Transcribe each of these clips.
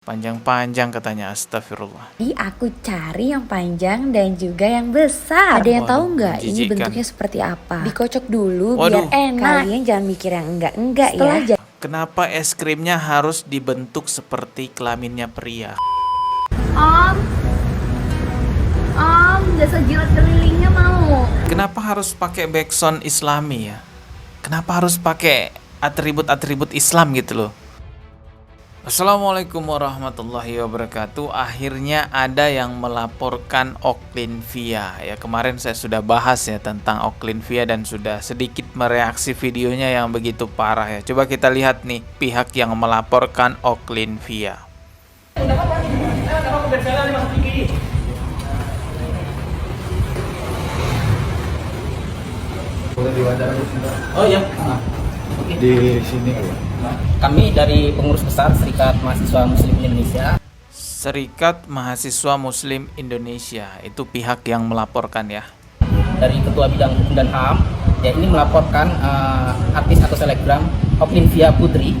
Panjang-panjang katanya, astagfirullah. Jadi aku cari yang panjang dan juga yang besar. Ada yang tahu nggak ini menjijikan. bentuknya seperti apa? Dikocok dulu Waduh. biar enak. Kalian jangan mikir yang enggak ya. Kenapa es krimnya harus dibentuk seperti kelaminnya pria? Om, jasa jilat kelilingnya mau. Kenapa harus pakai backsound Islami ya? Kenapa harus pakai atribut-atribut Islam gitu loh? Assalamualaikum warahmatullahi wabarakatuh. Akhirnya ada yang melaporkan Oklinvia ya. Kemarin saya sudah bahas ya tentang Oklinvia dan sudah sedikit mereaksi videonya yang begitu parah ya. Coba kita lihat nih pihak yang melaporkan Oklinvia. Oh ya, di sini kami dari pengurus besar Serikat Mahasiswa Muslim Indonesia. Serikat Mahasiswa Muslim Indonesia itu pihak yang melaporkan ya. Dari Ketua Bidang Hukum dan HAM, ya ini melaporkan artis atau selebgram Oklinvia Putri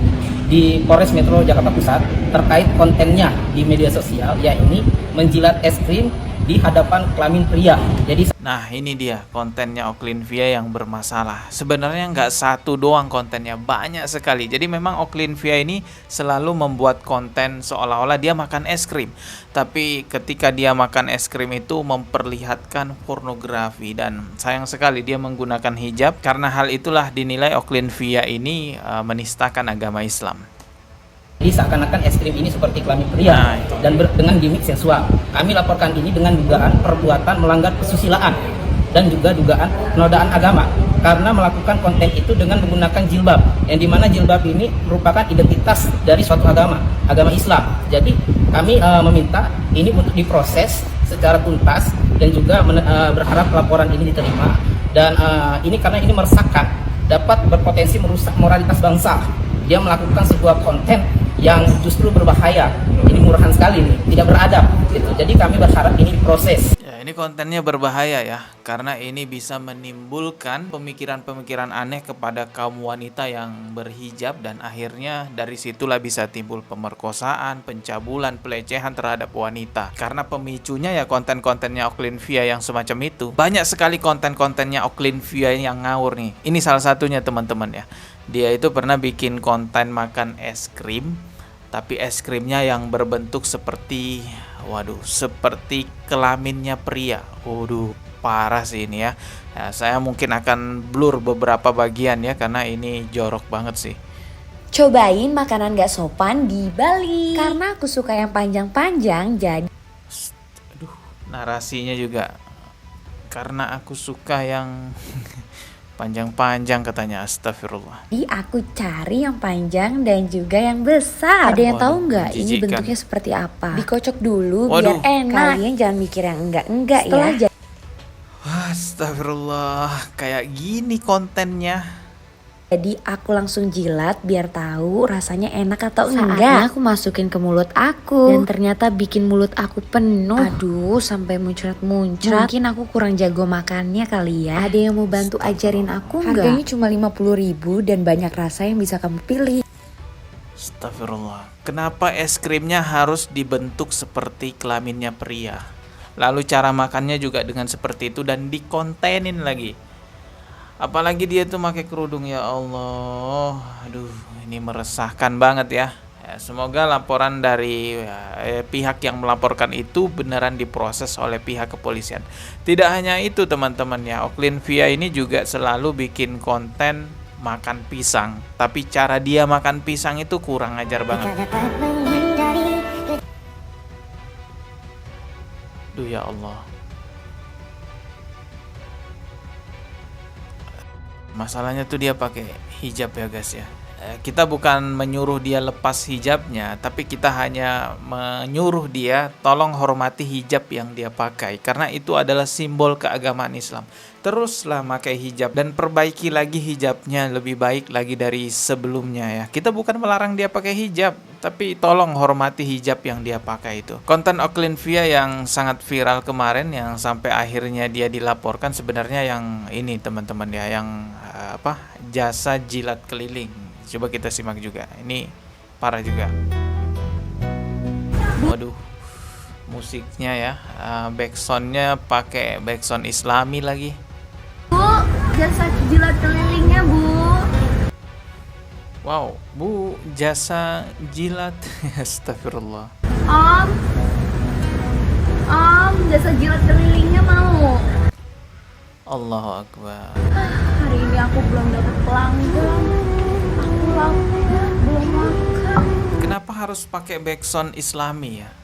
di Polres Metro Jakarta Pusat terkait kontennya di media sosial, yakni menjilat es krim di hadapan kelamin pria. Jadi Nah ini dia kontennya Oklinvia yang bermasalah. Sebenarnya nggak satu doang kontennya, banyak sekali. Jadi memang Oklinvia ini selalu membuat konten seolah-olah dia makan es krim. Tapi ketika dia makan es krim itu memperlihatkan pornografi. Dan sayang sekali dia menggunakan hijab. Karena hal itulah dinilai Oklinvia ini menistakan agama Islam. Jadi seakan-akan es krim ini seperti kelamin pria dan dengan gimmick seksual. Kami laporkan ini dengan dugaan perbuatan melanggar kesusilaan dan juga dugaan penodaan agama karena melakukan konten itu dengan menggunakan jilbab, yang dimana jilbab ini merupakan identitas dari suatu agama Islam. Jadi kami meminta ini untuk diproses secara tuntas dan juga berharap laporan ini diterima, dan ini karena ini meresahkan, dapat berpotensi merusak moralitas bangsa. Dia melakukan sebuah konten yang justru berbahaya. Ini murahan sekali nih, tidak beradab gitu. Jadi kami berharap ini diproses. Ya, ini kontennya berbahaya ya, karena ini bisa menimbulkan pemikiran-pemikiran aneh kepada kaum wanita yang berhijab, dan akhirnya dari situlah bisa timbul pemerkosaan, pencabulan, pelecehan terhadap wanita. Karena pemicunya ya konten-kontennya Oklinvia yang semacam itu. Banyak sekali konten-kontennya Oklinvia yang ngawur nih. Ini salah satunya teman-teman ya. Dia itu pernah bikin konten makan es krim, tapi es krimnya yang berbentuk seperti seperti kelaminnya pria. Waduh, parah sih ini ya. Saya mungkin akan blur beberapa bagian ya, karena ini jorok banget sih. Cobain makanan gak sopan di Bali. Karena aku suka yang panjang-panjang, jadi Aduh, narasinya juga karena aku suka yang panjang-panjang katanya, astagfirullah. aku cari yang panjang dan juga yang besar. Ada yang tahu nggak ini menjijikan. bentuknya seperti apa? Dikocok dulu Waduh. biar enak. Kalian jangan mikir yang enggak ya. Astagfirullah, kayak gini kontennya. Jadi aku langsung jilat biar tahu rasanya enak atau enggak. Aku masukin ke mulut aku dan ternyata bikin mulut aku penuh. Aduh, sampai muncrat-muncrat. Mungkin aku kurang jago makannya kali ya. Ada yang mau bantu ajarin aku enggak? Harganya cuma 50.000 dan banyak rasa yang bisa kamu pilih. Astagfirullah. Kenapa es krimnya harus dibentuk seperti kelaminnya pria? Lalu cara makannya juga dengan seperti itu dan dikontenin lagi. Apalagi dia tuh pakai kerudung, ya Allah. Aduh, ini meresahkan banget ya. Semoga laporan dari pihak yang melaporkan itu beneran diproses oleh pihak kepolisian. Tidak hanya itu teman-teman ya, Oklinvia ini juga selalu bikin konten makan pisang. Tapi cara dia makan pisang itu kurang ajar banget. Duh ya Allah. Masalahnya tuh dia pakai hijab ya guys ya. Kita bukan menyuruh dia lepas hijabnya, tapi kita hanya menyuruh dia tolong hormati hijab yang dia pakai, karena itu adalah simbol keagamaan Islam. Teruslah pakai hijab dan perbaiki lagi hijabnya lebih baik lagi dari sebelumnya ya. Kita bukan melarang dia pakai hijab, tapi tolong hormati hijab yang dia pakai itu. Konten Oklinvia yang sangat viral kemarin yang sampai akhirnya dia dilaporkan sebenarnya yang ini teman-teman ya, yang jasa jilat keliling. Coba kita simak juga. Ini parah juga. Waduh, musiknya ya, backsoundnya pakai backsound Islami lagi. Bu, jasa jilat kelilingnya Bu. Wow, Bu, jasa jilat. Astagfirullah. Om, jasa jilat kelilingnya mau. Allahu Akbar. Hari ini aku belum dapat pelanggan. Aku lapar, belum makan. Kenapa harus pakai backsound Islami ya?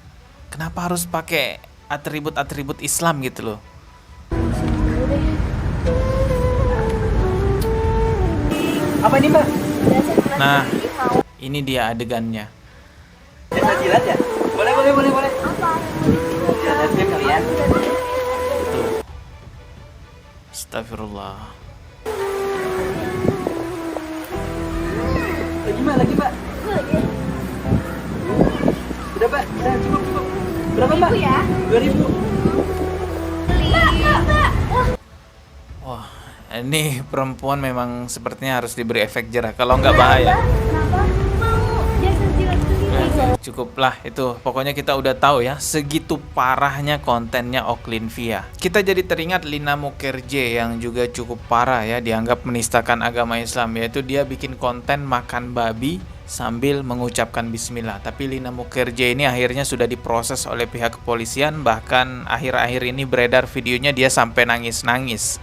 Kenapa harus pakai atribut-atribut Islam gitu loh? Apa ini Mbak? Nah, ini dia adegannya. Jasa jilat ya? Boleh. Jilat kalian. Tuh. Astagfirullah. Lagi Mbak. Udah Mbak, udah cukup. Berapa Mbak? 2.000. Wah, ini perempuan memang sepertinya harus diberi efek jerah. Kalau nggak bahaya. Kenapa mau jasa jilat keliling? Cukuplah itu. Pokoknya kita udah tahu ya, segitu parahnya kontennya Oklin-Via. Kita jadi teringat Lina Mukherjee yang juga cukup parah ya, dianggap menistakan agama Islam, yaitu dia bikin konten makan babi sambil mengucapkan bismillah. Tapi Lina Mukherjee ini akhirnya sudah diproses oleh pihak kepolisian, bahkan akhir-akhir ini beredar videonya dia sampai nangis-nangis.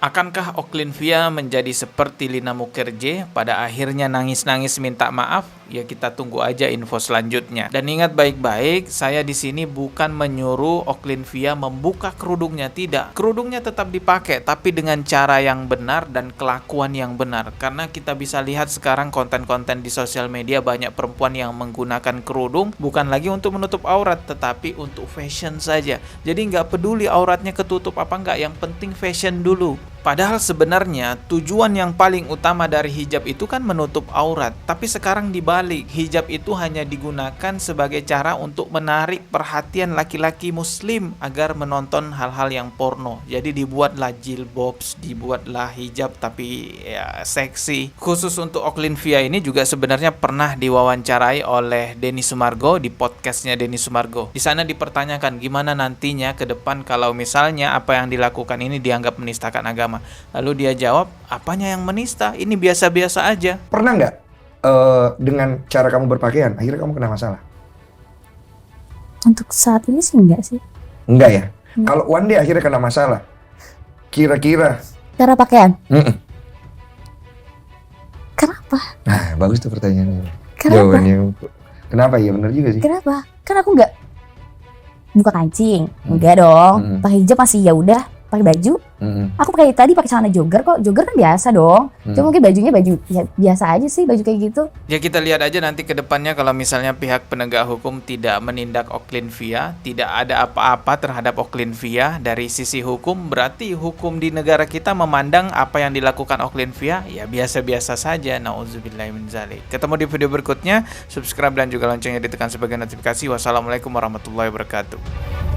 Akankah Oklin-Via menjadi seperti Lina Mukherjee pada akhirnya nangis-nangis minta maaf? Ya kita tunggu aja info selanjutnya. Dan ingat baik-baik, saya di sini bukan menyuruh Oklin-Via membuka kerudungnya, tidak. Kerudungnya tetap dipakai, tapi dengan cara yang benar dan kelakuan yang benar. Karena kita bisa lihat sekarang konten-konten di sosial media banyak perempuan yang menggunakan kerudung bukan lagi untuk menutup aurat, tetapi untuk fashion saja. Jadi nggak peduli auratnya ketutup apa nggak, yang penting fashion dulu. Padahal sebenarnya tujuan yang paling utama dari hijab itu kan menutup aurat. Tapi sekarang dibalik, hijab itu hanya digunakan sebagai cara untuk menarik perhatian laki-laki muslim agar menonton hal-hal yang porno. Jadi dibuatlah jilbabs, dibuatlah hijab tapi ya seksi. Khusus untuk Oklin-Via ini juga sebenarnya pernah diwawancarai oleh Denny Sumargo di podcastnya Denny Sumargo. Di sana dipertanyakan gimana nantinya ke depan kalau misalnya apa yang dilakukan ini dianggap menistakan agama. Lalu dia jawab, apanya yang menista? Ini biasa-biasa aja. Pernah nggak dengan cara kamu berpakaian, akhirnya kamu kena masalah? Untuk saat ini sih enggak sih. Enggak ya? Kalau one day akhirnya kena masalah, kira-kira? Cara pakaian? Mm-mm. Kenapa? Nah, bagus tuh pertanyaannya. Kenapa? Jawabannya. Kenapa? Ya benar juga sih. Kenapa? Kan aku enggak buka kancing. Enggak dong. Pakai hijab masih ya udah, pakai baju. Aku pakai tadi pakai celana jogger kok. Jogger kan biasa dong. Cuma mungkin bajunya baju ya, biasa aja sih, baju kayak gitu. Ya kita lihat aja nanti ke depannya kalau misalnya pihak penegak hukum tidak menindak Oklin-Via, tidak ada apa-apa terhadap Oklin-Via dari sisi hukum, berarti hukum di negara kita memandang apa yang dilakukan Oklin-Via ya biasa-biasa saja. Nauzubillahi min dzalik. Ketemu di video berikutnya. Subscribe dan juga loncengnya ditekan sebagai notifikasi. Wassalamualaikum warahmatullahi wabarakatuh.